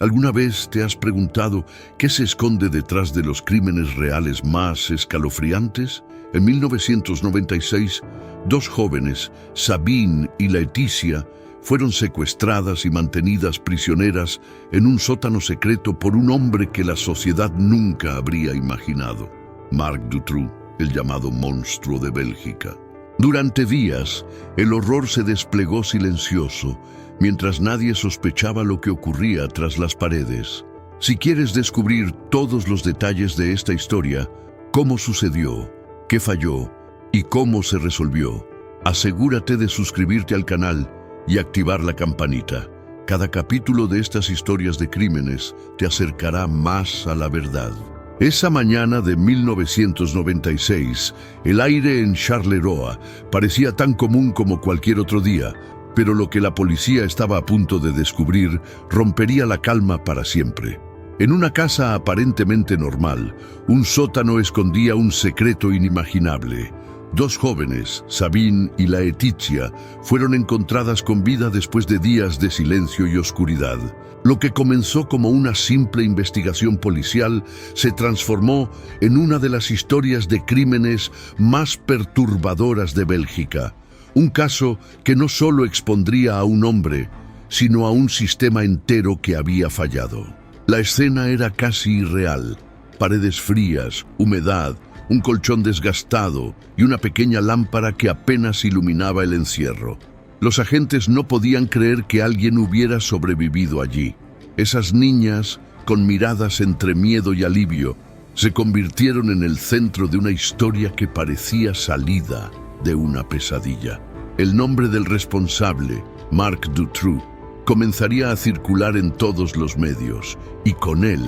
¿Alguna vez te has preguntado qué se esconde detrás de los crímenes reales más escalofriantes? En 1996, dos jóvenes, Sabine y Laetitia, fueron secuestradas y mantenidas prisioneras en un sótano secreto por un hombre que la sociedad nunca habría imaginado, Marc Dutroux, el llamado monstruo de Bélgica. Durante días, el horror se desplegó silencioso, mientras nadie sospechaba lo que ocurría tras las paredes. Si quieres descubrir todos los detalles de esta historia, cómo sucedió, qué falló y cómo se resolvió, asegúrate de suscribirte al canal y activar la campanita. Cada capítulo de estas historias de crímenes te acercará más a la verdad. Esa mañana de 1996, el aire en Charleroi parecía tan común como cualquier otro día, pero lo que la policía estaba a punto de descubrir rompería la calma para siempre. En una casa aparentemente normal, un sótano escondía un secreto inimaginable. Dos jóvenes, Sabine y Laetitia, fueron encontradas con vida después de días de silencio y oscuridad. Lo que comenzó como una simple investigación policial se transformó en una de las historias de crímenes más perturbadoras de Bélgica. Un caso que no solo expondría a un hombre, sino a un sistema entero que había fallado. La escena era casi irreal. Paredes frías, humedad, un colchón desgastado y una pequeña lámpara que apenas iluminaba el encierro. Los agentes no podían creer que alguien hubiera sobrevivido allí. Esas niñas, con miradas entre miedo y alivio, se convirtieron en el centro de una historia que parecía salida de una pesadilla. El nombre del responsable, Marc Dutroux, comenzaría a circular en todos los medios, y con él,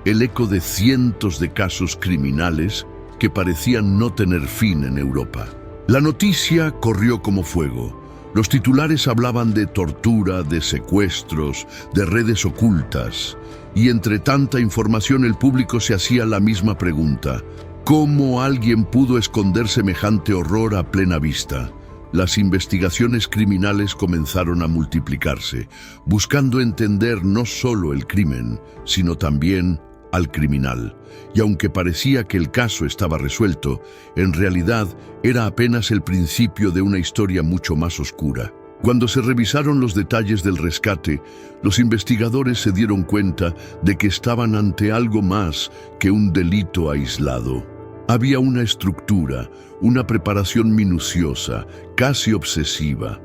el eco de cientos de casos criminales que parecían no tener fin en Europa. La noticia corrió como fuego. Los titulares hablaban de tortura, de secuestros, de redes ocultas, y entre tanta información el público se hacía la misma pregunta: ¿cómo alguien pudo esconder semejante horror a plena vista? Las investigaciones criminales comenzaron a multiplicarse, buscando entender no solo el crimen, sino también al criminal. Y aunque parecía que el caso estaba resuelto, en realidad era apenas el principio de una historia mucho más oscura. Cuando se revisaron los detalles del rescate, los investigadores se dieron cuenta de que estaban ante algo más que un delito aislado. Había una estructura, una preparación minuciosa, casi obsesiva.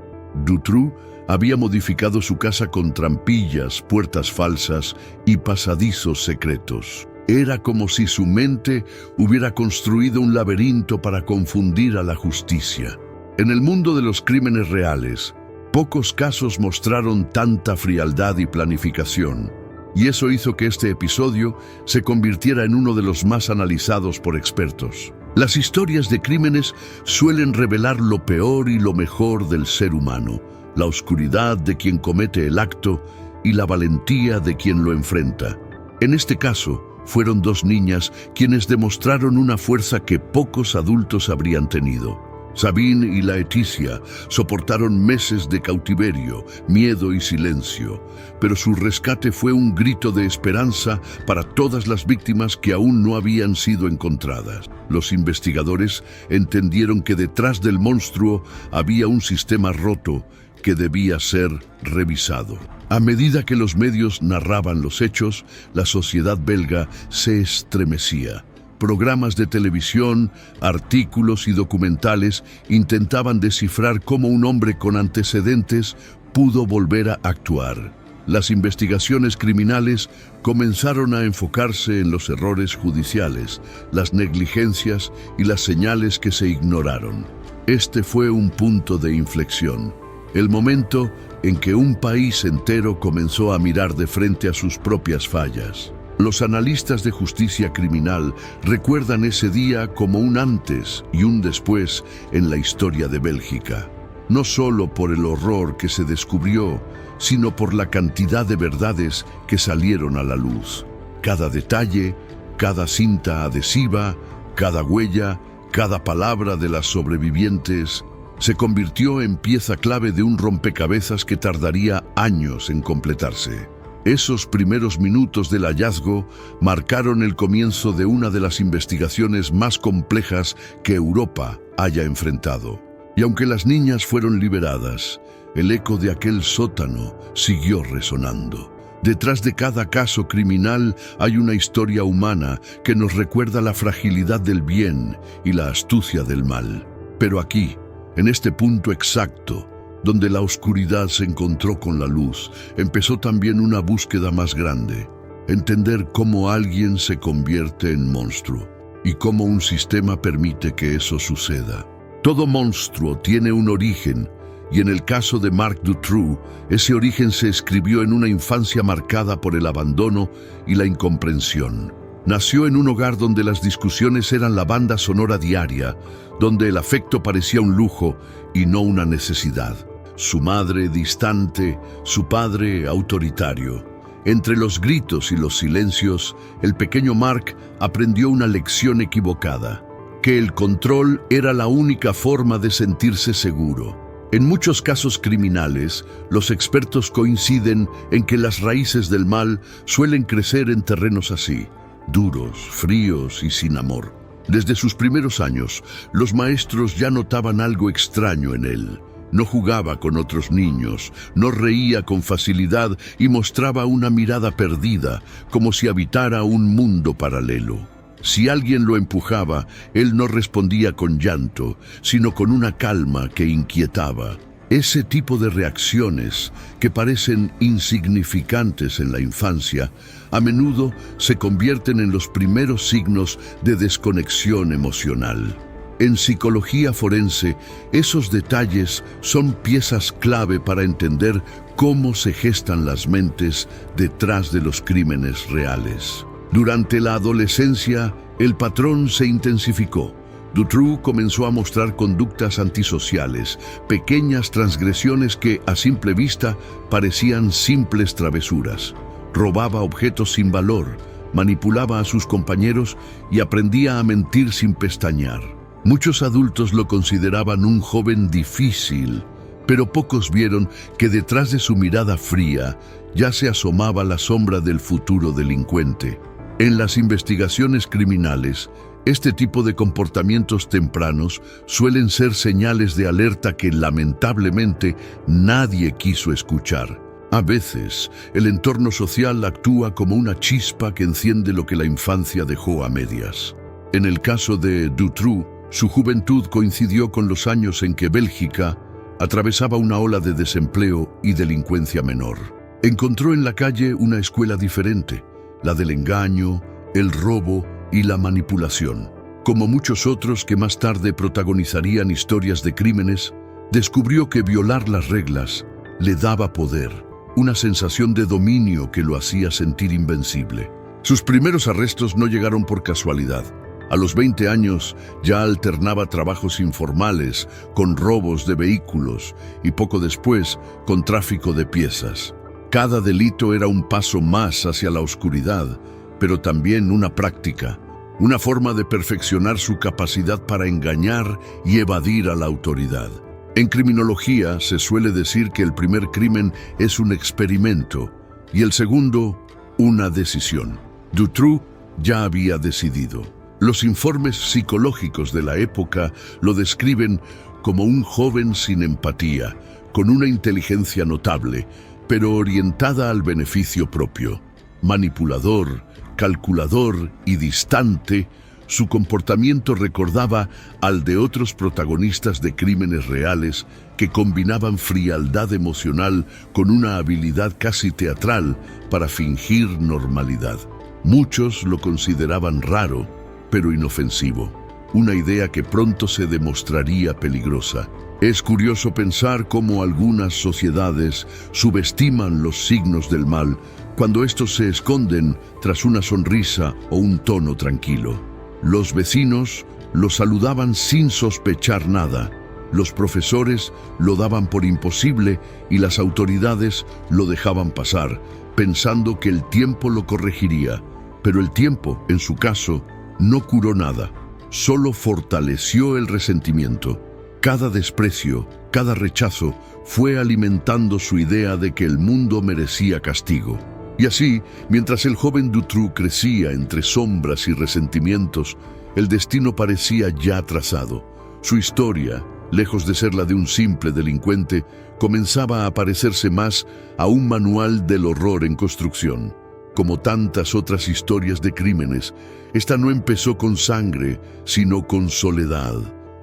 Dutroux había modificado su casa con trampillas, puertas falsas y pasadizos secretos. Era como si su mente hubiera construido un laberinto para confundir a la justicia. En el mundo de los crímenes reales, pocos casos mostraron tanta frialdad y planificación. Y eso hizo que este episodio se convirtiera en uno de los más analizados por expertos. Las historias de crímenes suelen revelar lo peor y lo mejor del ser humano, la oscuridad de quien comete el acto y la valentía de quien lo enfrenta. En este caso, fueron dos niñas quienes demostraron una fuerza que pocos adultos habrían tenido. Sabine y Laetitia soportaron meses de cautiverio, miedo y silencio, pero su rescate fue un grito de esperanza para todas las víctimas que aún no habían sido encontradas. Los investigadores entendieron que detrás del monstruo había un sistema roto que debía ser revisado. A medida que los medios narraban los hechos, la sociedad belga se estremecía. Programas de televisión, artículos y documentales intentaban descifrar cómo un hombre con antecedentes pudo volver a actuar. Las investigaciones criminales comenzaron a enfocarse en los errores judiciales, las negligencias y las señales que se ignoraron. Este fue un punto de inflexión, el momento en que un país entero comenzó a mirar de frente a sus propias fallas. Los analistas de justicia criminal recuerdan ese día como un antes y un después en la historia de Bélgica. No solo por el horror que se descubrió, sino por la cantidad de verdades que salieron a la luz. Cada detalle, cada cinta adhesiva, cada huella, cada palabra de las sobrevivientes se convirtió en pieza clave de un rompecabezas que tardaría años en completarse. Esos primeros minutos del hallazgo marcaron el comienzo de una de las investigaciones más complejas que Europa haya enfrentado. Y aunque las niñas fueron liberadas, el eco de aquel sótano siguió resonando. Detrás de cada caso criminal hay una historia humana que nos recuerda la fragilidad del bien y la astucia del mal. Pero aquí, en este punto exacto, donde la oscuridad se encontró con la luz, empezó también una búsqueda más grande. Entender cómo alguien se convierte en monstruo y cómo un sistema permite que eso suceda. Todo monstruo tiene un origen, y en el caso de Marc Dutroux, ese origen se escribió en una infancia marcada por el abandono y la incomprensión. Nació en un hogar donde las discusiones eran la banda sonora diaria, donde el afecto parecía un lujo y no una necesidad. Su madre distante, su padre autoritario. Entre los gritos y los silencios, el pequeño Marc aprendió una lección equivocada, que el control era la única forma de sentirse seguro. En muchos casos criminales, los expertos coinciden en que las raíces del mal suelen crecer en terrenos así, duros, fríos y sin amor. Desde sus primeros años, los maestros ya notaban algo extraño en él. No jugaba con otros niños, no reía con facilidad y mostraba una mirada perdida, como si habitara un mundo paralelo. Si alguien lo empujaba, él no respondía con llanto, sino con una calma que inquietaba. Ese tipo de reacciones, que parecen insignificantes en la infancia, a menudo se convierten en los primeros signos de desconexión emocional. En psicología forense, esos detalles son piezas clave para entender cómo se gestan las mentes detrás de los crímenes reales. Durante la adolescencia, el patrón se intensificó. Dutroux comenzó a mostrar conductas antisociales, pequeñas transgresiones que, a simple vista, parecían simples travesuras. Robaba objetos sin valor, manipulaba a sus compañeros y aprendía a mentir sin pestañear. Muchos adultos lo consideraban un joven difícil, pero pocos vieron que detrás de su mirada fría ya se asomaba la sombra del futuro delincuente. En las investigaciones criminales, este tipo de comportamientos tempranos suelen ser señales de alerta que lamentablemente nadie quiso escuchar. A veces, el entorno social actúa como una chispa que enciende lo que la infancia dejó a medias. En el caso de Dutroux, su juventud coincidió con los años en que Bélgica atravesaba una ola de desempleo y delincuencia menor. Encontró en la calle una escuela diferente, la del engaño, el robo y la manipulación. Como muchos otros que más tarde protagonizarían historias de crímenes, descubrió que violar las reglas le daba poder, una sensación de dominio que lo hacía sentir invencible. Sus primeros arrestos no llegaron por casualidad. A los 20 años ya alternaba trabajos informales con robos de vehículos y poco después con tráfico de piezas. Cada delito era un paso más hacia la oscuridad, pero también una práctica, una forma de perfeccionar su capacidad para engañar y evadir a la autoridad. En criminología se suele decir que el primer crimen es un experimento y el segundo, una decisión. Dutroux ya había decidido. Los informes psicológicos de la época lo describen como un joven sin empatía, con una inteligencia notable, pero orientada al beneficio propio. Manipulador, calculador y distante, su comportamiento recordaba al de otros protagonistas de crímenes reales que combinaban frialdad emocional con una habilidad casi teatral para fingir normalidad. Muchos lo consideraban raro, pero inofensivo, una idea que pronto se demostraría peligrosa. Es curioso pensar cómo algunas sociedades subestiman los signos del mal cuando estos se esconden tras una sonrisa o un tono tranquilo. Los vecinos lo saludaban sin sospechar nada, los profesores lo daban por imposible y las autoridades lo dejaban pasar, pensando que el tiempo lo corregiría. Pero el tiempo, en su caso, no curó nada, solo fortaleció el resentimiento. Cada desprecio, cada rechazo, fue alimentando su idea de que el mundo merecía castigo. Y así, mientras el joven Dutroux crecía entre sombras y resentimientos, el destino parecía ya trazado. Su historia, lejos de ser la de un simple delincuente, comenzaba a parecerse más a un manual del horror en construcción. Como tantas otras historias de crímenes, esta no empezó con sangre, sino con soledad.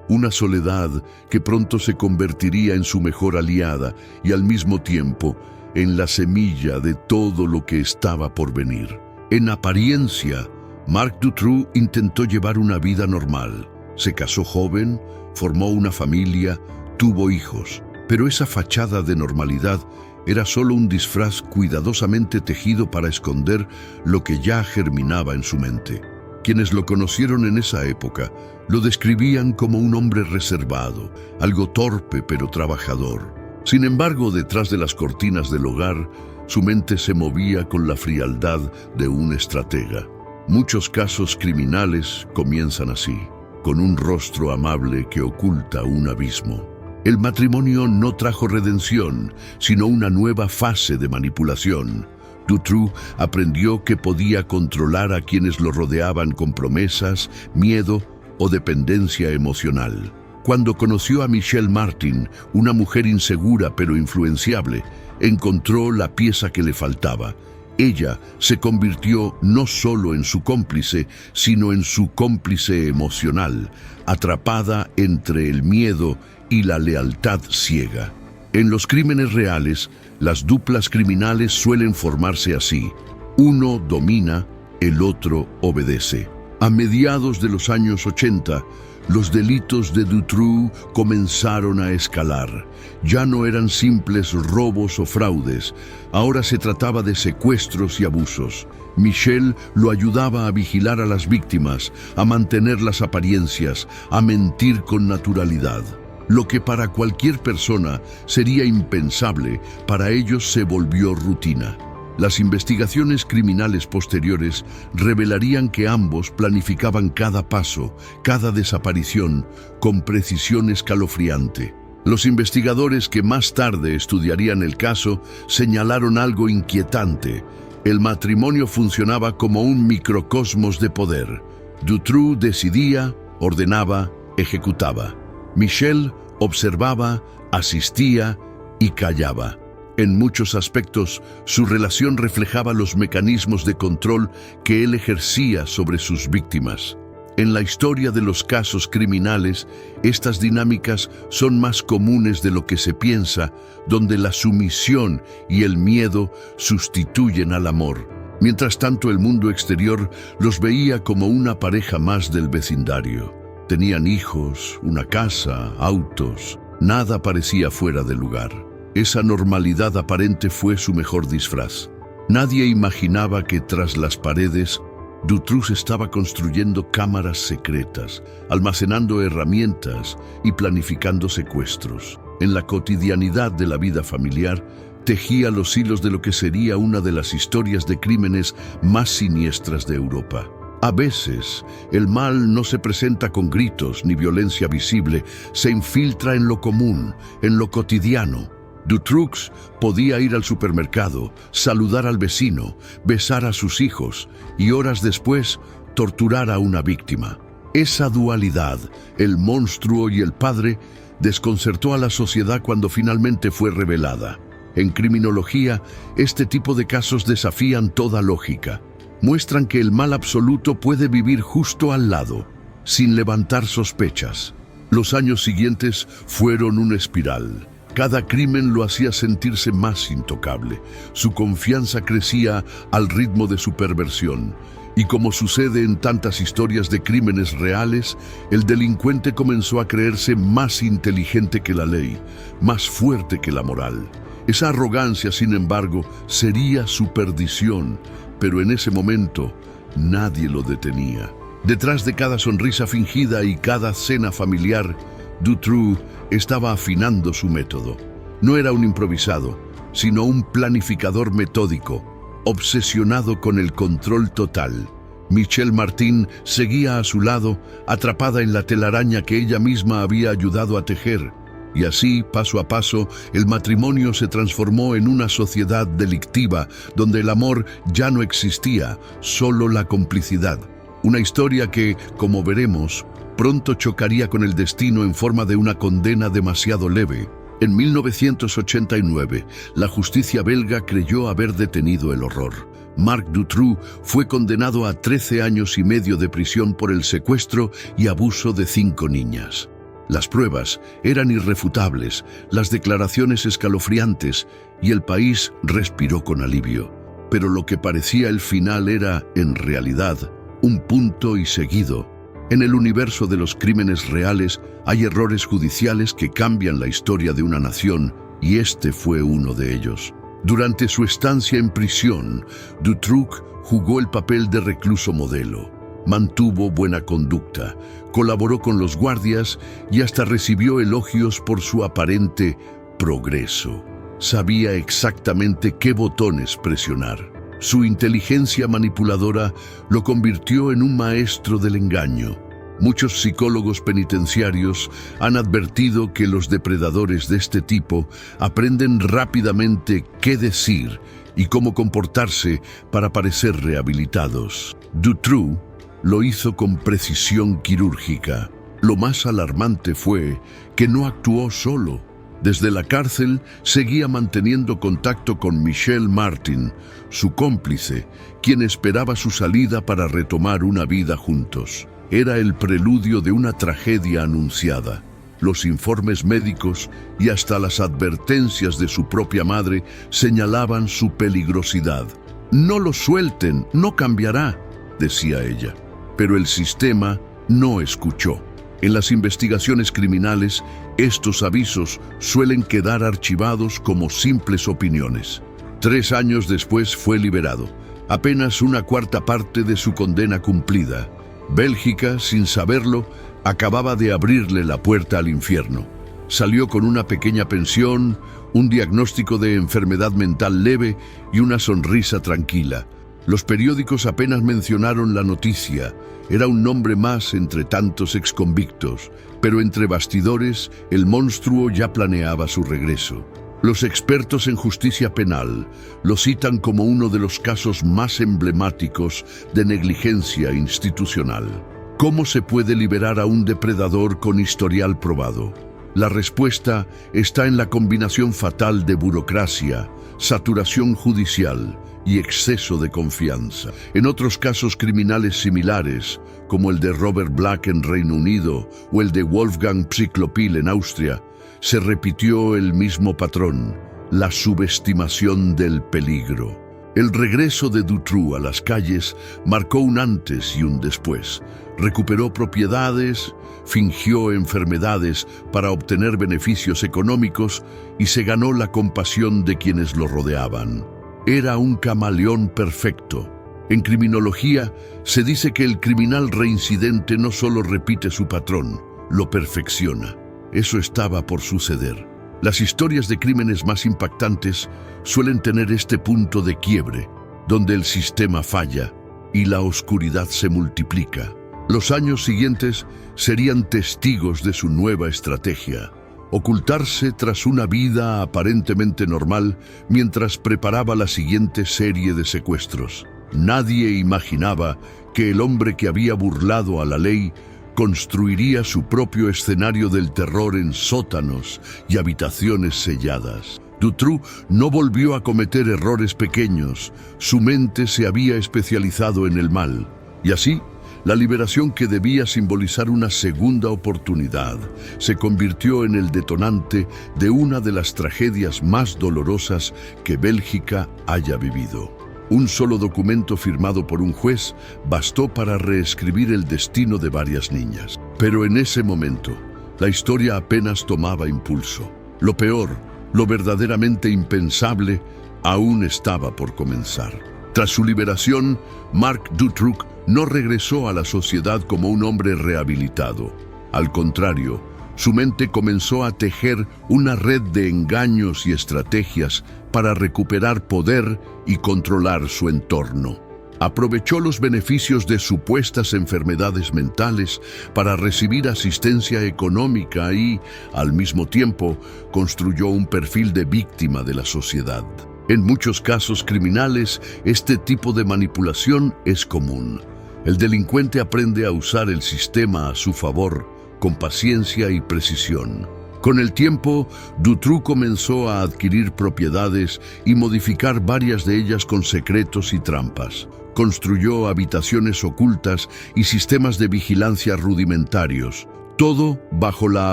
Una soledad que pronto se convertiría en su mejor aliada y al mismo tiempo en la semilla de todo lo que estaba por venir. En apariencia, Marc Dutroux intentó llevar una vida normal. Se casó joven, formó una familia, tuvo hijos. Pero esa fachada de normalidad era solo un disfraz cuidadosamente tejido para esconder lo que ya germinaba en su mente. Quienes lo conocieron en esa época lo describían como un hombre reservado, algo torpe pero trabajador. Sin embargo, detrás de las cortinas del hogar, su mente se movía con la frialdad de un estratega. Muchos casos criminales comienzan así, con un rostro amable que oculta un abismo. El matrimonio no trajo redención, sino una nueva fase de manipulación. Dutroux aprendió que podía controlar a quienes lo rodeaban con promesas, miedo o dependencia emocional. Cuando conoció a Michelle Martin, una mujer insegura pero influenciable, encontró la pieza que le faltaba. Ella se convirtió no solo en su cómplice, sino en su cómplice emocional, atrapada entre el miedo y la lealtad ciega. En los crímenes reales, las duplas criminales suelen formarse así. Uno domina, el otro obedece. A mediados de los años 80, los delitos de Dutroux comenzaron a escalar. Ya no eran simples robos o fraudes, ahora se trataba de secuestros y abusos. Michelle lo ayudaba a vigilar a las víctimas, a mantener las apariencias, a mentir con naturalidad. Lo que para cualquier persona sería impensable, para ellos se volvió rutina. Las investigaciones criminales posteriores revelarían que ambos planificaban cada paso, cada desaparición, con precisión escalofriante. Los investigadores que más tarde estudiarían el caso señalaron algo inquietante. El matrimonio funcionaba como un microcosmos de poder. Dutroux decidía, ordenaba, ejecutaba. Michelle observaba, asistía y callaba. En muchos aspectos, su relación reflejaba los mecanismos de control que él ejercía sobre sus víctimas. En la historia de los casos criminales, estas dinámicas son más comunes de lo que se piensa, donde la sumisión y el miedo sustituyen al amor. Mientras tanto, el mundo exterior los veía como una pareja más del vecindario. Tenían hijos, una casa, autos. Nada parecía fuera de lugar. Esa normalidad aparente fue su mejor disfraz. Nadie imaginaba que tras las paredes, Dutroux estaba construyendo cámaras secretas, almacenando herramientas y planificando secuestros. En la cotidianidad de la vida familiar, tejía los hilos de lo que sería una de las historias de crímenes más siniestras de Europa. A veces, el mal no se presenta con gritos ni violencia visible, se infiltra en lo común, en lo cotidiano. Dutroux podía ir al supermercado, saludar al vecino, besar a sus hijos y horas después torturar a una víctima. Esa dualidad, el monstruo y el padre, desconcertó a la sociedad cuando finalmente fue revelada. En criminología, este tipo de casos desafían toda lógica. Muestran que el mal absoluto puede vivir justo al lado, sin levantar sospechas. Los años siguientes fueron una espiral. Cada crimen lo hacía sentirse más intocable. Su confianza crecía al ritmo de su perversión. Y como sucede en tantas historias de crímenes reales, el delincuente comenzó a creerse más inteligente que la ley, más fuerte que la moral. Esa arrogancia, sin embargo, sería su perdición, pero en ese momento nadie lo detenía. Detrás de cada sonrisa fingida y cada cena familiar, Dutroux estaba afinando su método. No era un improvisado, sino un planificador metódico, obsesionado con el control total. Michelle Martin seguía a su lado, atrapada en la telaraña que ella misma había ayudado a tejer. Y así, paso a paso, el matrimonio se transformó en una sociedad delictiva donde el amor ya no existía, solo la complicidad. Una historia que, como veremos, pronto chocaría con el destino en forma de una condena demasiado leve. En 1989, la justicia belga creyó haber detenido el horror. Marc Dutroux fue condenado a 13 años y medio de prisión por el secuestro y abuso de 5 niñas. Las pruebas eran irrefutables, las declaraciones escalofriantes, y el país respiró con alivio. Pero lo que parecía el final era, en realidad, un punto y seguido. En el universo de los crímenes reales hay errores judiciales que cambian la historia de una nación, y este fue uno de ellos. Durante su estancia en prisión, Dutroux jugó el papel de recluso modelo. Mantuvo buena conducta, colaboró con los guardias y hasta recibió elogios por su aparente progreso. Sabía exactamente qué botones presionar. Su inteligencia manipuladora lo convirtió en un maestro del engaño. Muchos psicólogos penitenciarios han advertido que los depredadores de este tipo aprenden rápidamente qué decir y cómo comportarse para parecer rehabilitados. Dutroux lo hizo con precisión quirúrgica. Lo más alarmante fue que no actuó solo. Desde la cárcel seguía manteniendo contacto con Michel Martin, su cómplice, quien esperaba su salida para retomar una vida juntos. Era el preludio de una tragedia anunciada. Los informes médicos y hasta las advertencias de su propia madre señalaban su peligrosidad. «No lo suelten, no cambiará», decía ella. Pero el sistema no escuchó. En las investigaciones criminales, estos avisos suelen quedar archivados como simples opiniones. 3 años después fue liberado, apenas una cuarta parte de su condena cumplida. Bélgica, sin saberlo, acababa de abrirle la puerta al infierno. Salió con una pequeña pensión, un diagnóstico de enfermedad mental leve y una sonrisa tranquila. Los periódicos apenas mencionaron la noticia. Era un nombre más entre tantos exconvictos, pero entre bastidores el monstruo ya planeaba su regreso. Los expertos en justicia penal lo citan como uno de los casos más emblemáticos de negligencia institucional. ¿Cómo se puede liberar a un depredador con historial probado? La respuesta está en la combinación fatal de burocracia, saturación judicial y exceso de confianza. En otros casos criminales similares, como el de Robert Black en Reino Unido o el de Wolfgang Psychlopil en Austria, se repitió el mismo patrón, la subestimación del peligro. El regreso de Dutroux a las calles marcó un antes y un después. Recuperó propiedades, fingió enfermedades para obtener beneficios económicos y se ganó la compasión de quienes lo rodeaban. Era un camaleón perfecto. En criminología se dice que el criminal reincidente no solo repite su patrón, lo perfecciona. Eso estaba por suceder. Las historias de crímenes más impactantes suelen tener este punto de quiebre, donde el sistema falla y la oscuridad se multiplica. Los años siguientes serían testigos de su nueva estrategia: ocultarse tras una vida aparentemente normal mientras preparaba la siguiente serie de secuestros. Nadie imaginaba que el hombre que había burlado a la ley construiría su propio escenario del terror en sótanos y habitaciones selladas. Dutroux no volvió a cometer errores pequeños. Su mente se había especializado en el mal. Y así, la liberación, que debía simbolizar una segunda oportunidad, se convirtió en el detonante de una de las tragedias más dolorosas que Bélgica haya vivido. Un solo documento firmado por un juez bastó para reescribir el destino de varias niñas. Pero en ese momento, la historia apenas tomaba impulso. Lo peor, lo verdaderamente impensable, aún estaba por comenzar. Tras su liberación, Marc Dutroux no regresó a la sociedad como un hombre rehabilitado. Al contrario, su mente comenzó a tejer una red de engaños y estrategias para recuperar poder y controlar su entorno. Aprovechó los beneficios de supuestas enfermedades mentales para recibir asistencia económica y, al mismo tiempo, construyó un perfil de víctima de la sociedad. En muchos casos criminales, este tipo de manipulación es común. El delincuente aprende a usar el sistema a su favor, con paciencia y precisión. Con el tiempo, Dutroux comenzó a adquirir propiedades y modificar varias de ellas con secretos y trampas. Construyó habitaciones ocultas y sistemas de vigilancia rudimentarios, todo bajo la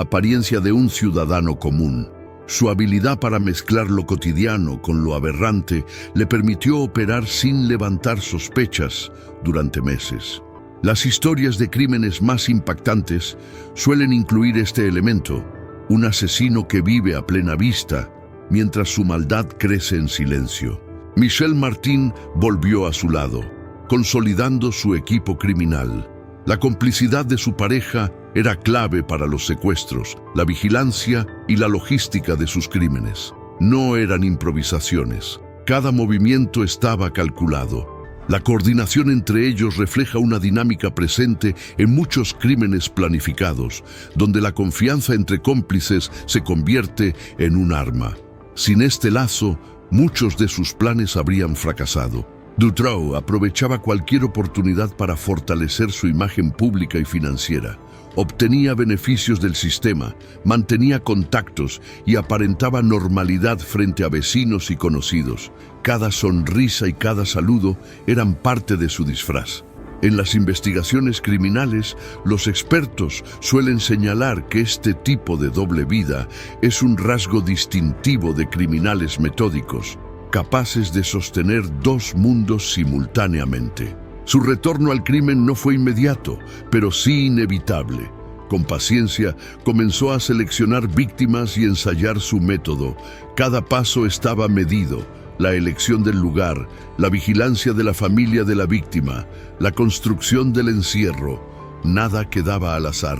apariencia de un ciudadano común. Su habilidad para mezclar lo cotidiano con lo aberrante le permitió operar sin levantar sospechas durante meses. Las historias de crímenes más impactantes suelen incluir este elemento: un asesino que vive a plena vista, mientras su maldad crece en silencio. Michel Martin volvió a su lado, consolidando su equipo criminal. La complicidad de su pareja era clave para los secuestros, la vigilancia y la logística de sus crímenes. No eran improvisaciones. Cada movimiento estaba calculado. La coordinación entre ellos refleja una dinámica presente en muchos crímenes planificados, donde la confianza entre cómplices se convierte en un arma. Sin este lazo, muchos de sus planes habrían fracasado. Dutroux aprovechaba cualquier oportunidad para fortalecer su imagen pública y financiera. Obtenía beneficios del sistema, mantenía contactos y aparentaba normalidad frente a vecinos y conocidos. Cada sonrisa y cada saludo eran parte de su disfraz. En las investigaciones criminales, los expertos suelen señalar que este tipo de doble vida es un rasgo distintivo de criminales metódicos, capaces de sostener dos mundos simultáneamente. Su retorno al crimen no fue inmediato, pero sí inevitable. Con paciencia, comenzó a seleccionar víctimas y ensayar su método. Cada paso estaba medido: la elección del lugar, la vigilancia de la familia de la víctima, la construcción del encierro. Nada quedaba al azar.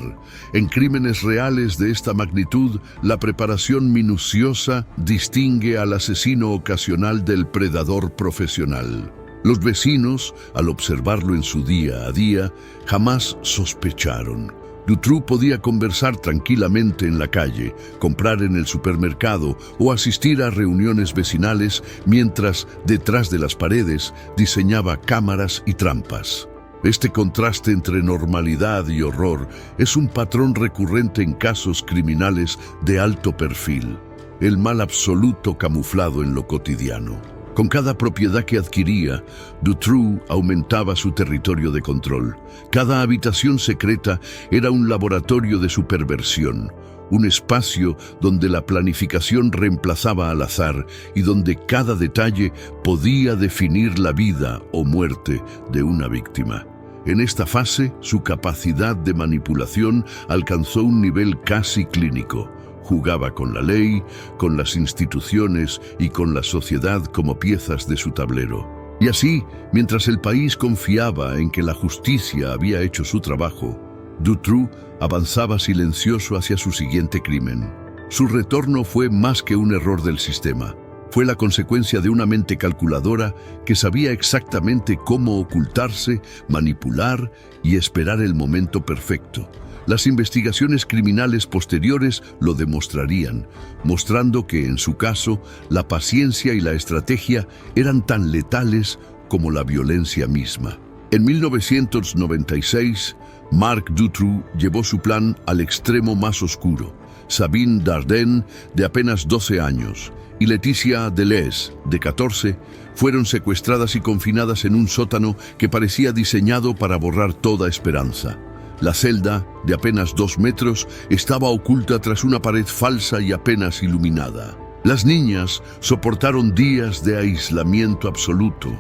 En crímenes reales de esta magnitud, la preparación minuciosa distingue al asesino ocasional del predador profesional. Los vecinos, al observarlo en su día a día, jamás sospecharon. Dutroux podía conversar tranquilamente en la calle, comprar en el supermercado o asistir a reuniones vecinales mientras, detrás de las paredes, diseñaba cámaras y trampas. Este contraste entre normalidad y horror es un patrón recurrente en casos criminales de alto perfil, el mal absoluto camuflado en lo cotidiano. Con cada propiedad que adquiría, Dutroux aumentaba su territorio de control. Cada habitación secreta era un laboratorio de su perversión, un espacio donde la planificación reemplazaba al azar y donde cada detalle podía definir la vida o muerte de una víctima. En esta fase, su capacidad de manipulación alcanzó un nivel casi clínico. Jugaba con la ley, con las instituciones y con la sociedad como piezas de su tablero. Y así, mientras el país confiaba en que la justicia había hecho su trabajo, Dutroux avanzaba silencioso hacia su siguiente crimen. Su retorno fue más que un error del sistema. Fue la consecuencia de una mente calculadora que sabía exactamente cómo ocultarse, manipular y esperar el momento perfecto. Las investigaciones criminales posteriores lo demostrarían, mostrando que, en su caso, la paciencia y la estrategia eran tan letales como la violencia misma. En 1996, Marc Dutroux llevó su plan al extremo más oscuro. Sabine Dardenne, de apenas 12 años, y Laetitia Deleuze, de 14, fueron secuestradas y confinadas en un sótano que parecía diseñado para borrar toda esperanza. La celda, de apenas 2 metros, estaba oculta tras una pared falsa y apenas iluminada. Las niñas soportaron días de aislamiento absoluto,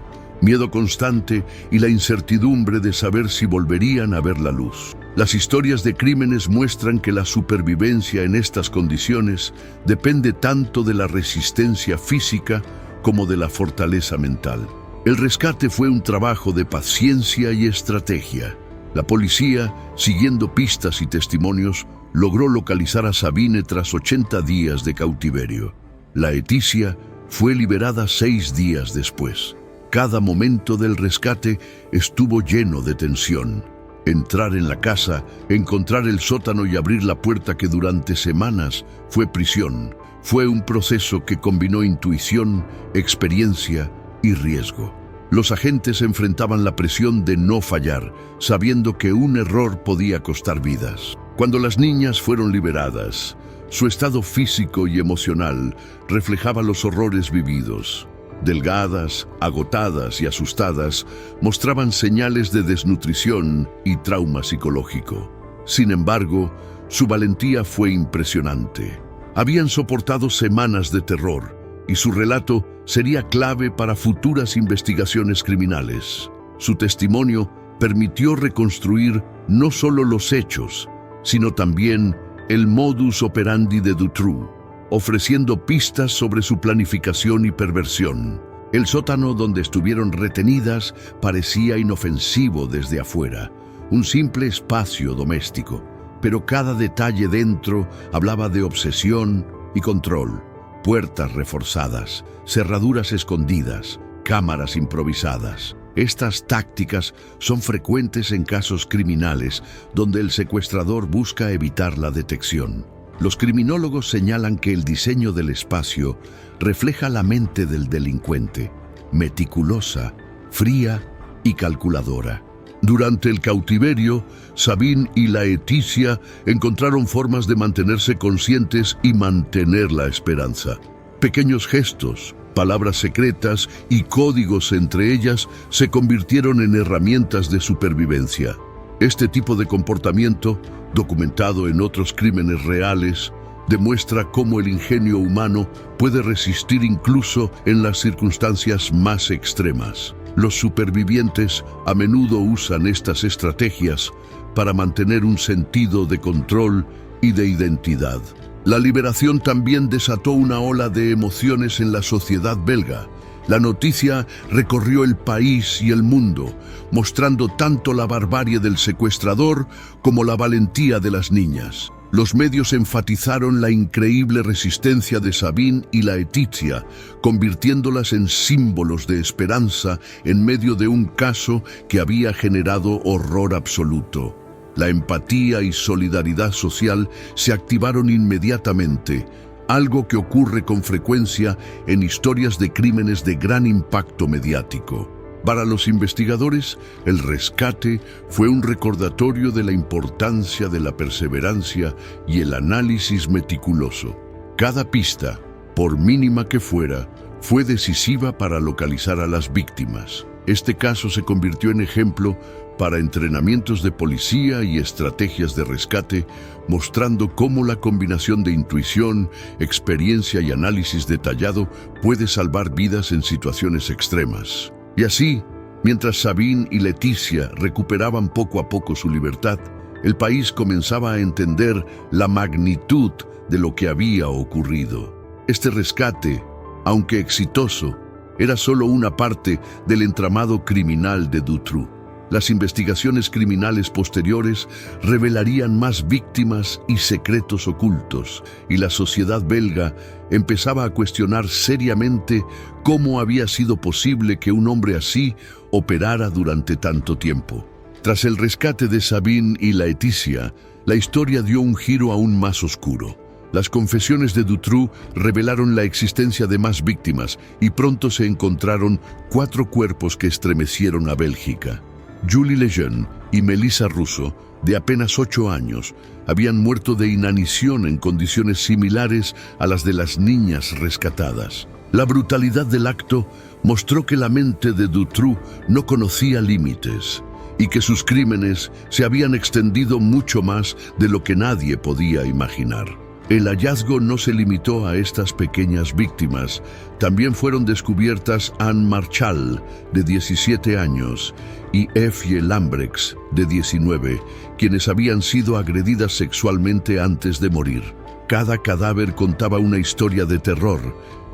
miedo constante y la incertidumbre de saber si volverían a ver la luz. Las historias de crímenes muestran que la supervivencia en estas condiciones depende tanto de la resistencia física como de la fortaleza mental. El rescate fue un trabajo de paciencia y estrategia. La policía, siguiendo pistas y testimonios, logró localizar a Sabine tras 80 días de cautiverio. Laetitia fue liberada 6 días después. Cada momento del rescate estuvo lleno de tensión. Entrar en la casa, encontrar el sótano y abrir la puerta que durante semanas fue prisión. Fue un proceso que combinó intuición, experiencia y riesgo. Los agentes enfrentaban la presión de no fallar, sabiendo que un error podía costar vidas. Cuando las niñas fueron liberadas, su estado físico y emocional reflejaba los horrores vividos. Delgadas, agotadas y asustadas, mostraban señales de desnutrición y trauma psicológico. Sin embargo, su valentía fue impresionante. Habían soportado semanas de terror, y su relato sería clave para futuras investigaciones criminales. Su testimonio permitió reconstruir no solo los hechos, sino también el modus operandi de Dutroux, ofreciendo pistas sobre su planificación y perversión. El sótano donde estuvieron retenidas parecía inofensivo desde afuera, un simple espacio doméstico, pero cada detalle dentro hablaba de obsesión y control. Puertas reforzadas, cerraduras escondidas, cámaras improvisadas. Estas tácticas son frecuentes en casos criminales donde el secuestrador busca evitar la detección. Los criminólogos señalan que el diseño del espacio refleja la mente del delincuente, meticulosa, fría y calculadora. Durante el cautiverio, Sabine y Laetitia encontraron formas de mantenerse conscientes y mantener la esperanza. Pequeños gestos, palabras secretas y códigos entre ellas se convirtieron en herramientas de supervivencia. Este tipo de comportamiento, documentado en otros crímenes reales, demuestra cómo el ingenio humano puede resistir incluso en las circunstancias más extremas. Los supervivientes a menudo usan estas estrategias para mantener un sentido de control y de identidad. La liberación también desató una ola de emociones en la sociedad belga. La noticia recorrió el país y el mundo, mostrando tanto la barbarie del secuestrador como la valentía de las niñas. Los medios enfatizaron la increíble resistencia de Sabine y Laetitia, convirtiéndolas en símbolos de esperanza en medio de un caso que había generado horror absoluto. La empatía y solidaridad social se activaron inmediatamente, algo que ocurre con frecuencia en historias de crímenes de gran impacto mediático. Para los investigadores, el rescate fue un recordatorio de la importancia de la perseverancia y el análisis meticuloso. Cada pista, por mínima que fuera, fue decisiva para localizar a las víctimas. Este caso se convirtió en ejemplo para entrenamientos de policía y estrategias de rescate, mostrando cómo la combinación de intuición, experiencia y análisis detallado puede salvar vidas en situaciones extremas. Y así, mientras Sabine y Laetitia recuperaban poco a poco su libertad, el país comenzaba a entender la magnitud de lo que había ocurrido. Este rescate, aunque exitoso, era solo una parte del entramado criminal de Dutroux. Las investigaciones criminales posteriores revelarían más víctimas y secretos ocultos, y la sociedad belga empezaba a cuestionar seriamente cómo había sido posible que un hombre así operara durante tanto tiempo. Tras el rescate de Sabine y Laetitia, la historia dio un giro aún más oscuro. Las confesiones de Dutroux revelaron la existencia de más víctimas y pronto se encontraron 4 cuerpos que estremecieron a Bélgica. Julie Lejeune y Melissa Russo, de apenas 8 años, habían muerto de inanición en condiciones similares a las de las niñas rescatadas. La brutalidad del acto mostró que la mente de Dutroux no conocía límites y que sus crímenes se habían extendido mucho más de lo que nadie podía imaginar. El hallazgo no se limitó a estas pequeñas víctimas. También fueron descubiertas Anne Marchal, de 17 años, y Effie Lambrechts, de 19, quienes habían sido agredidas sexualmente antes de morir. Cada cadáver contaba una historia de terror,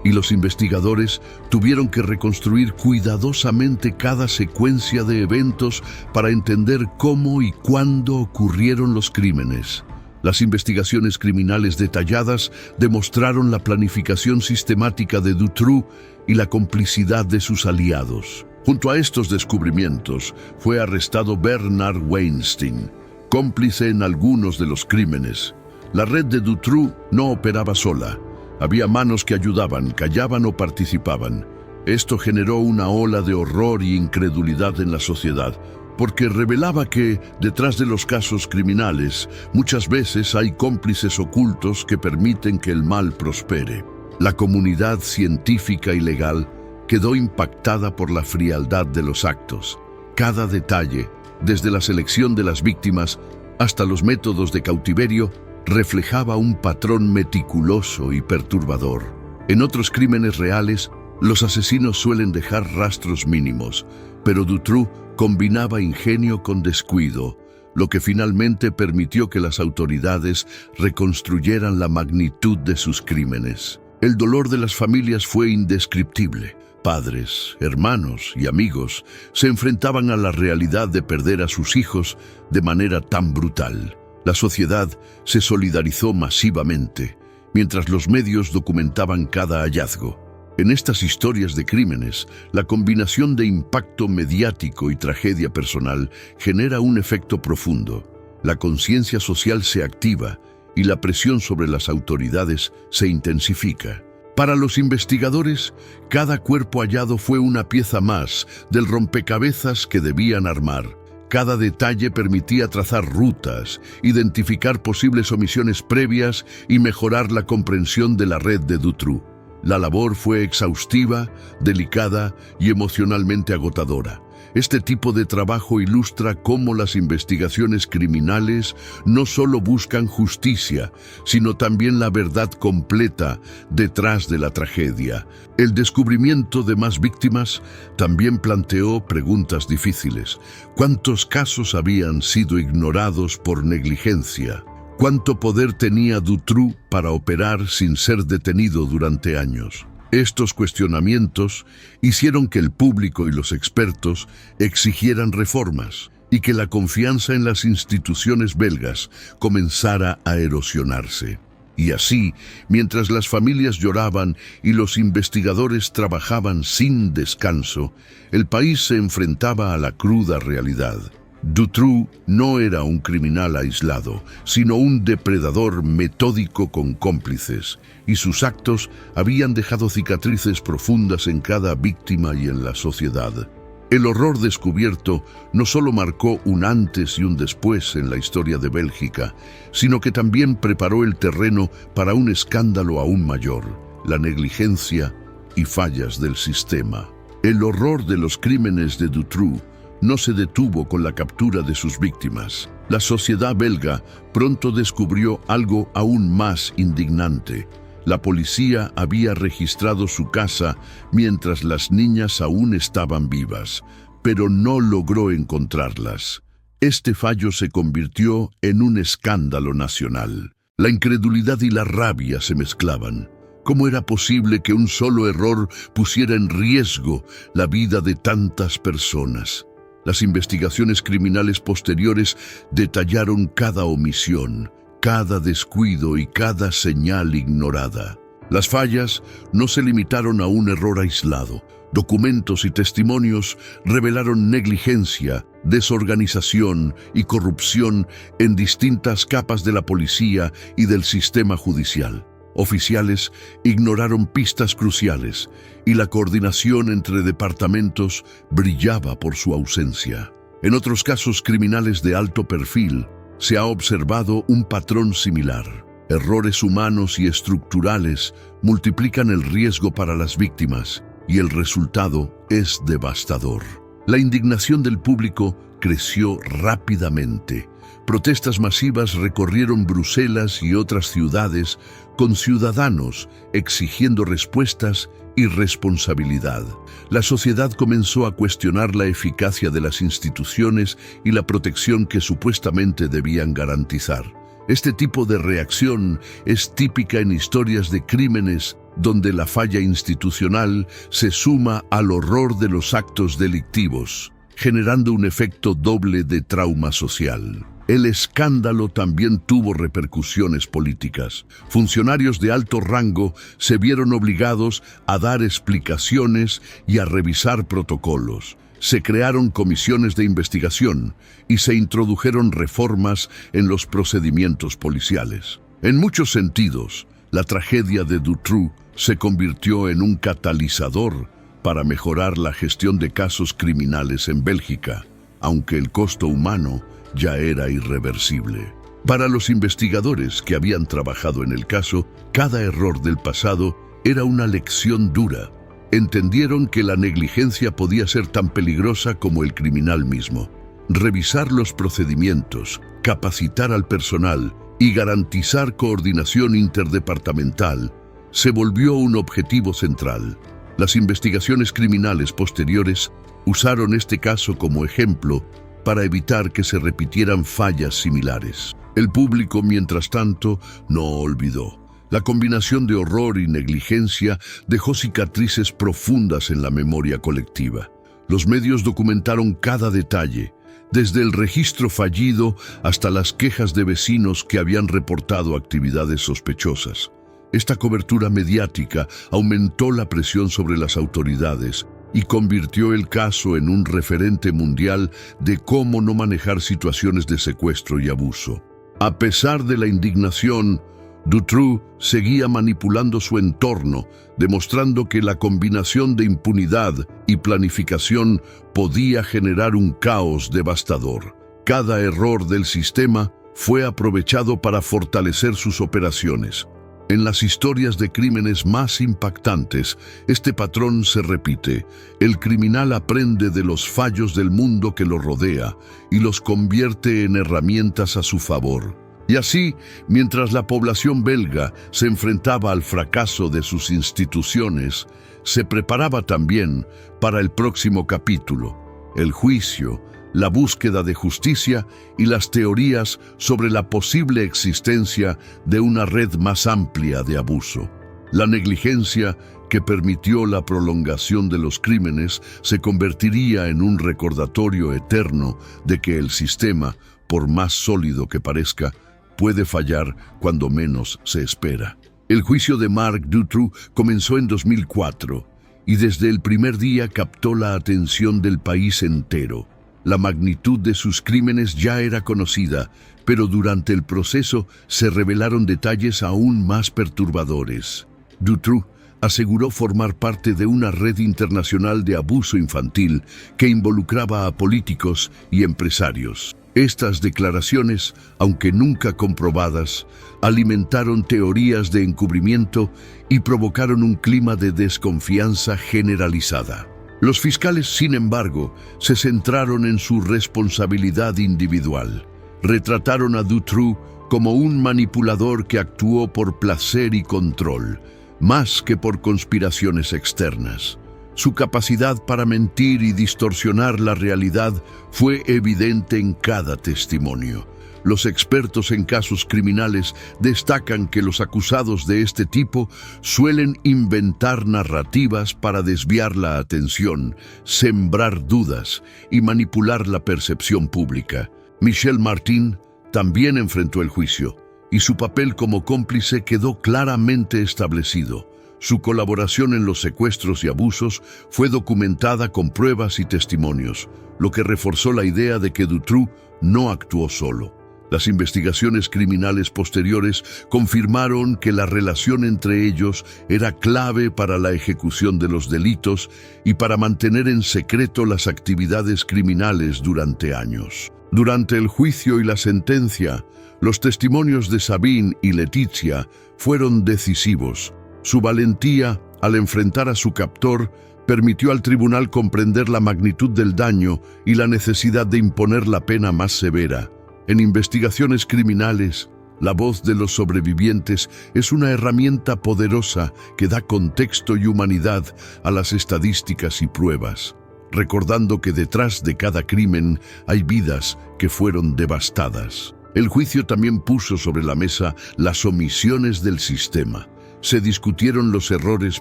y los investigadores tuvieron que reconstruir cuidadosamente cada secuencia de eventos para entender cómo y cuándo ocurrieron los crímenes. Las investigaciones criminales detalladas demostraron la planificación sistemática de Dutroux y la complicidad de sus aliados. Junto a estos descubrimientos, fue arrestado Bernard Weinstein, cómplice en algunos de los crímenes. La red de Dutroux no operaba sola. Había manos que ayudaban, callaban o participaban. Esto generó una ola de horror y incredulidad en la sociedad, porque revelaba que, detrás de los casos criminales, muchas veces hay cómplices ocultos que permiten que el mal prospere. La comunidad científica y legal quedó impactada por la frialdad de los actos. Cada detalle, desde la selección de las víctimas hasta los métodos de cautiverio, reflejaba un patrón meticuloso y perturbador. En otros crímenes reales, los asesinos suelen dejar rastros mínimos, pero Dutroux combinaba ingenio con descuido, lo que finalmente permitió que las autoridades reconstruyeran la magnitud de sus crímenes. El dolor de las familias fue indescriptible. Padres, hermanos y amigos se enfrentaban a la realidad de perder a sus hijos de manera tan brutal. La sociedad se solidarizó masivamente, mientras los medios documentaban cada hallazgo. En estas historias de crímenes, la combinación de impacto mediático y tragedia personal genera un efecto profundo. La conciencia social se activa y la presión sobre las autoridades se intensifica. Para los investigadores, cada cuerpo hallado fue una pieza más del rompecabezas que debían armar. Cada detalle permitía trazar rutas, identificar posibles omisiones previas y mejorar la comprensión de la red de Dutroux. La labor fue exhaustiva, delicada y emocionalmente agotadora. Este tipo de trabajo ilustra cómo las investigaciones criminales no solo buscan justicia, sino también la verdad completa detrás de la tragedia. El descubrimiento de más víctimas también planteó preguntas difíciles. ¿Cuántos casos habían sido ignorados por negligencia? ¿Cuánto poder tenía Dutroux para operar sin ser detenido durante años? Estos cuestionamientos hicieron que el público y los expertos exigieran reformas y que la confianza en las instituciones belgas comenzara a erosionarse. Y así, mientras las familias lloraban y los investigadores trabajaban sin descanso, el país se enfrentaba a la cruda realidad. Dutroux no era un criminal aislado, sino un depredador metódico con cómplices, y sus actos habían dejado cicatrices profundas en cada víctima y en la sociedad. El horror descubierto no solo marcó un antes y un después en la historia de Bélgica, sino que también preparó el terreno para un escándalo aún mayor: la negligencia y fallas del sistema. El horror de los crímenes de Dutroux no se detuvo con la captura de sus víctimas. La sociedad belga pronto descubrió algo aún más indignante. La policía había registrado su casa mientras las niñas aún estaban vivas, pero no logró encontrarlas. Este fallo se convirtió en un escándalo nacional. La incredulidad y la rabia se mezclaban. ¿Cómo era posible que un solo error pusiera en riesgo la vida de tantas personas? Las investigaciones criminales posteriores detallaron cada omisión, cada descuido y cada señal ignorada. Las fallas no se limitaron a un error aislado. Documentos y testimonios revelaron negligencia, desorganización y corrupción en distintas capas de la policía y del sistema judicial. Oficiales ignoraron pistas cruciales y la coordinación entre departamentos brillaba por su ausencia. En otros casos criminales de alto perfil, se ha observado un patrón similar. Errores humanos y estructurales multiplican el riesgo para las víctimas y el resultado es devastador. La indignación del público creció rápidamente. Protestas masivas recorrieron Bruselas y otras ciudades con ciudadanos exigiendo respuestas y responsabilidad. La sociedad comenzó a cuestionar la eficacia de las instituciones y la protección que supuestamente debían garantizar. Este tipo de reacción es típica en historias de crímenes donde la falla institucional se suma al horror de los actos delictivos, generando un efecto doble de trauma social. El escándalo también tuvo repercusiones políticas. Funcionarios de alto rango se vieron obligados a dar explicaciones y a revisar protocolos. Se crearon comisiones de investigación y se introdujeron reformas en los procedimientos policiales. En muchos sentidos, la tragedia de Dutroux se convirtió en un catalizador para mejorar la gestión de casos criminales en Bélgica, aunque el costo humano ya era irreversible. Para los investigadores que habían trabajado en el caso, cada error del pasado era una lección dura. Entendieron que la negligencia podía ser tan peligrosa como el criminal mismo. Revisar los procedimientos, capacitar al personal y garantizar coordinación interdepartamental se volvió un objetivo central. Las investigaciones criminales posteriores usaron este caso como ejemplo para evitar que se repitieran fallas similares. El público, mientras tanto, no olvidó. La combinación de horror y negligencia dejó cicatrices profundas en la memoria colectiva. Los medios documentaron cada detalle, desde el registro fallido hasta las quejas de vecinos que habían reportado actividades sospechosas. Esta cobertura mediática aumentó la presión sobre las autoridades y convirtió el caso en un referente mundial de cómo no manejar situaciones de secuestro y abuso. A pesar de la indignación, Dutroux seguía manipulando su entorno, demostrando que la combinación de impunidad y planificación podía generar un caos devastador. Cada error del sistema fue aprovechado para fortalecer sus operaciones. En las historias de crímenes más impactantes, este patrón se repite. El criminal aprende de los fallos del mundo que lo rodea y los convierte en herramientas a su favor. Y así, mientras la población belga se enfrentaba al fracaso de sus instituciones, se preparaba también para el próximo capítulo, el juicio, la búsqueda de justicia y las teorías sobre la posible existencia de una red más amplia de abuso. La negligencia que permitió la prolongación de los crímenes se convertiría en un recordatorio eterno de que el sistema, por más sólido que parezca, puede fallar cuando menos se espera. El juicio de Marc Dutroux comenzó en 2004 y desde el primer día captó la atención del país entero. La magnitud de sus crímenes ya era conocida, pero durante el proceso se revelaron detalles aún más perturbadores. Dutroux aseguró formar parte de una red internacional de abuso infantil que involucraba a políticos y empresarios. Estas declaraciones, aunque nunca comprobadas, alimentaron teorías de encubrimiento y provocaron un clima de desconfianza generalizada. Los fiscales, sin embargo, se centraron en su responsabilidad individual. Retrataron a Dutroux como un manipulador que actuó por placer y control, más que por conspiraciones externas. Su capacidad para mentir y distorsionar la realidad fue evidente en cada testimonio. Los expertos en casos criminales destacan que los acusados de este tipo suelen inventar narrativas para desviar la atención, sembrar dudas y manipular la percepción pública. Michel Martin también enfrentó el juicio, y su papel como cómplice quedó claramente establecido. Su colaboración en los secuestros y abusos fue documentada con pruebas y testimonios, lo que reforzó la idea de que Dutroux no actuó solo. Las investigaciones criminales posteriores confirmaron que la relación entre ellos era clave para la ejecución de los delitos y para mantener en secreto las actividades criminales durante años. Durante el juicio y la sentencia, los testimonios de Sabine y Letitia fueron decisivos. Su valentía al enfrentar a su captor permitió al tribunal comprender la magnitud del daño y la necesidad de imponer la pena más severa. En investigaciones criminales, la voz de los sobrevivientes es una herramienta poderosa que da contexto y humanidad a las estadísticas y pruebas, recordando que detrás de cada crimen hay vidas que fueron devastadas. El juicio también puso sobre la mesa las omisiones del sistema. Se discutieron los errores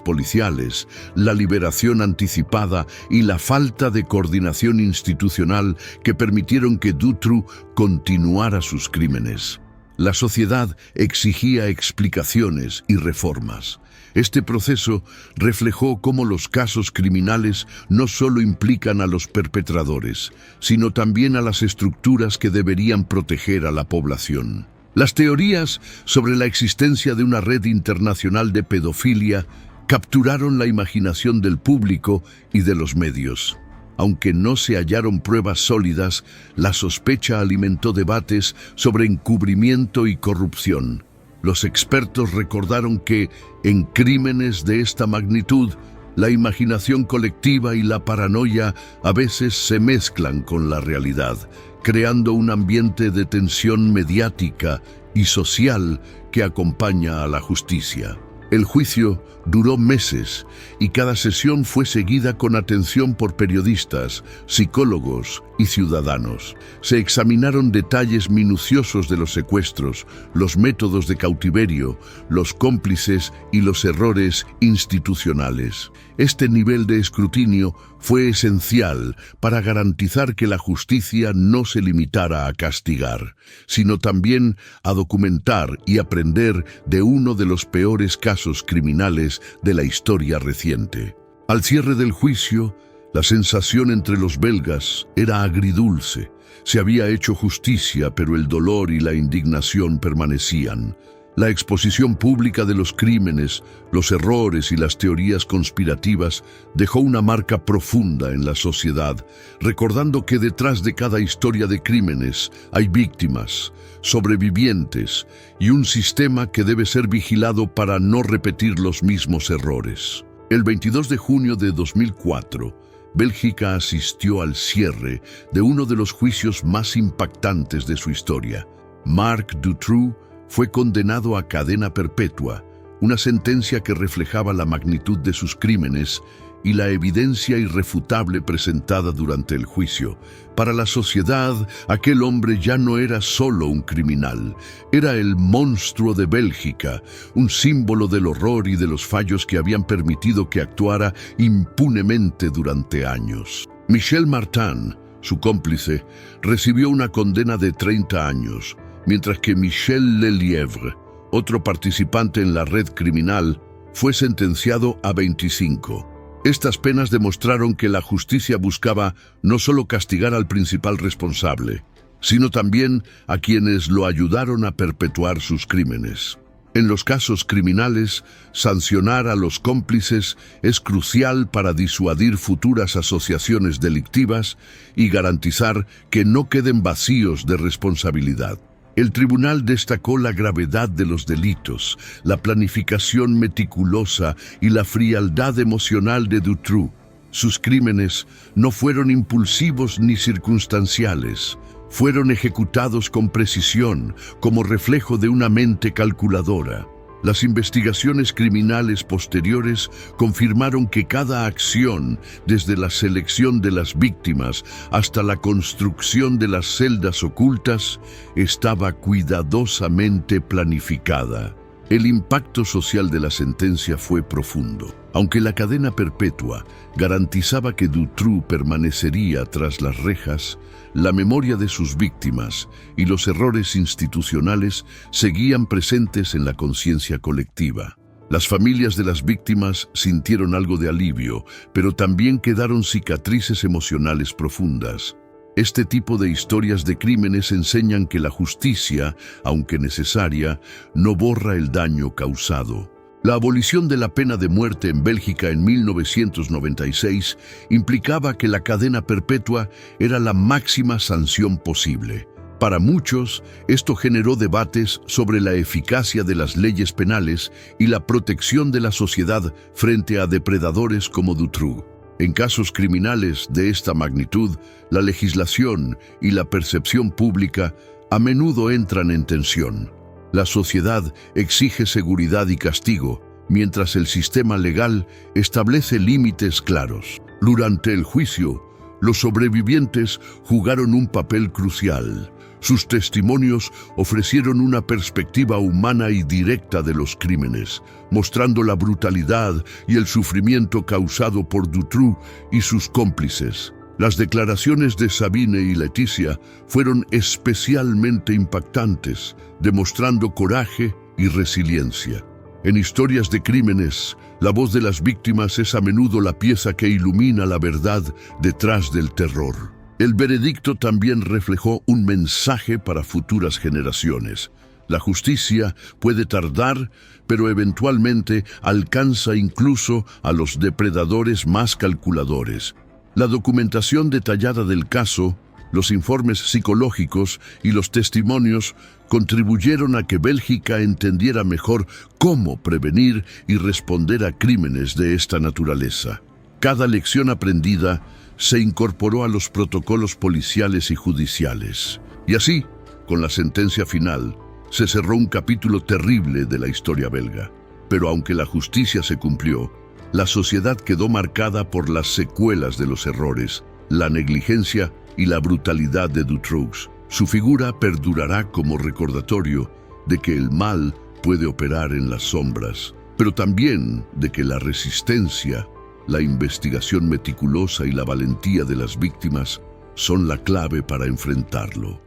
policiales, la liberación anticipada y la falta de coordinación institucional que permitieron que Dutroux continuara sus crímenes. La sociedad exigía explicaciones y reformas. Este proceso reflejó cómo los casos criminales no solo implican a los perpetradores, sino también a las estructuras que deberían proteger a la población. Las teorías sobre la existencia de una red internacional de pedofilia capturaron la imaginación del público y de los medios. Aunque no se hallaron pruebas sólidas, la sospecha alimentó debates sobre encubrimiento y corrupción. Los expertos recordaron que, en crímenes de esta magnitud, la imaginación colectiva y la paranoia a veces se mezclan con la realidad, creando un ambiente de tensión mediática y social que acompaña a la justicia. El juicio duró meses y cada sesión fue seguida con atención por periodistas, psicólogos y ciudadanos. Se examinaron detalles minuciosos de los secuestros, los métodos de cautiverio, los cómplices y los errores institucionales. Este nivel de escrutinio fue esencial para garantizar que la justicia no se limitara a castigar, sino también a documentar y aprender de uno de los peores casos criminales de la historia reciente. Al cierre del juicio, la sensación entre los belgas era agridulce. Se había hecho justicia, pero el dolor y la indignación permanecían. La exposición pública de los crímenes, los errores y las teorías conspirativas dejó una marca profunda en la sociedad, recordando que detrás de cada historia de crímenes hay víctimas, sobrevivientes y un sistema que debe ser vigilado para no repetir los mismos errores. El 22 de junio de 2004, Bélgica asistió al cierre de uno de los juicios más impactantes de su historia. Marc Dutroux fue condenado a cadena perpetua, una sentencia que reflejaba la magnitud de sus crímenes y la evidencia irrefutable presentada durante el juicio. Para la sociedad, aquel hombre ya no era solo un criminal, era el monstruo de Bélgica, un símbolo del horror y de los fallos que habían permitido que actuara impunemente durante años. Michel Martin, su cómplice, recibió una condena de 30 años, mientras que Michel Lelièvre, otro participante en la red criminal, fue sentenciado a 25. Estas penas demostraron que la justicia buscaba no solo castigar al principal responsable, sino también a quienes lo ayudaron a perpetuar sus crímenes. En los casos criminales, sancionar a los cómplices es crucial para disuadir futuras asociaciones delictivas y garantizar que no queden vacíos de responsabilidad. El tribunal destacó la gravedad de los delitos, la planificación meticulosa y la frialdad emocional de Dutroux. Sus crímenes no fueron impulsivos ni circunstanciales. Fueron ejecutados con precisión, como reflejo de una mente calculadora. Las investigaciones criminales posteriores confirmaron que cada acción, desde la selección de las víctimas hasta la construcción de las celdas ocultas, estaba cuidadosamente planificada. El impacto social de la sentencia fue profundo. Aunque la cadena perpetua garantizaba que Dutroux permanecería tras las rejas, la memoria de sus víctimas y los errores institucionales seguían presentes en la conciencia colectiva. Las familias de las víctimas sintieron algo de alivio, pero también quedaron cicatrices emocionales profundas. Este tipo de historias de crímenes enseñan que la justicia, aunque necesaria, no borra el daño causado. La abolición de la pena de muerte en Bélgica en 1996 implicaba que la cadena perpetua era la máxima sanción posible. Para muchos, esto generó debates sobre la eficacia de las leyes penales y la protección de la sociedad frente a depredadores como Dutroux. En casos criminales de esta magnitud, la legislación y la percepción pública a menudo entran en tensión. La sociedad exige seguridad y castigo, mientras el sistema legal establece límites claros. Durante el juicio, Los sobrevivientes jugaron un papel crucial. Sus testimonios ofrecieron una perspectiva humana y directa de los crímenes, mostrando la brutalidad y el sufrimiento causado por Dutroux y sus cómplices. Las declaraciones de Sabine y Leticia fueron especialmente impactantes, demostrando coraje y resiliencia. En historias de crímenes, la voz de las víctimas es a menudo la pieza que ilumina la verdad detrás del terror. El veredicto también reflejó un mensaje para futuras generaciones. La justicia puede tardar, pero eventualmente alcanza incluso a los depredadores más calculadores. La documentación detallada del caso, los informes psicológicos y los testimonios contribuyeron a que Bélgica entendiera mejor cómo prevenir y responder a crímenes de esta naturaleza. Cada lección aprendida se incorporó a los protocolos policiales y judiciales. Y así, con la sentencia final, se cerró un capítulo terrible de la historia belga. Pero aunque la justicia se cumplió, la sociedad quedó marcada por las secuelas de los errores, la negligencia y la brutalidad de Dutroux. Su figura perdurará como recordatorio de que el mal puede operar en las sombras, pero también de que la resistencia, la investigación meticulosa y la valentía de las víctimas son la clave para enfrentarlo.